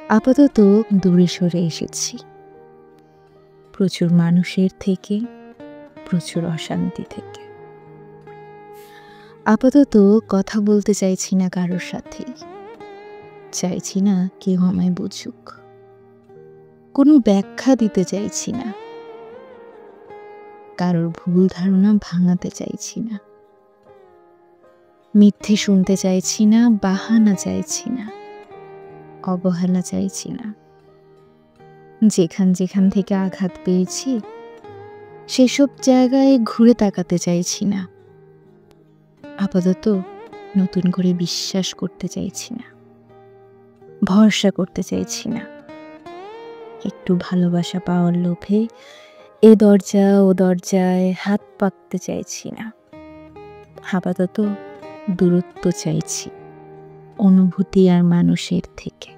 আপাতত দূরে সরে এসেছি, প্রচুর মানুষের থেকে, প্রচুর অশান্তি থেকে। আপাতত কথা বলতে চাইছি না কারোর সাথেই, চাইছি না কেউ আমায় বুঝুক, কোনো ব্যাখ্যা দিতে চাইছি না, কারোর ভুল ধারণা ভাঙাতে চাইছি না, মিথ্যে শুনতে চাইছি না, বাহানা চাইছি না, অবহেলা চাইছি না। যেখান থেকে আঘাত পেয়েছি সেসব জায়গায় ঘুরে তাকাতে চাইছি না। আপাতত নতুন করে বিশ্বাস করতে চাইছি না, ভরসা করতে চাইছি না। একটু ভালোবাসা পাওয়ার লোভে এ দরজা ও দরজায় হাত পাততে চাইছি না। আপাতত দূরত্ব চাইছি অনুভূতি আর মানুষের থেকে।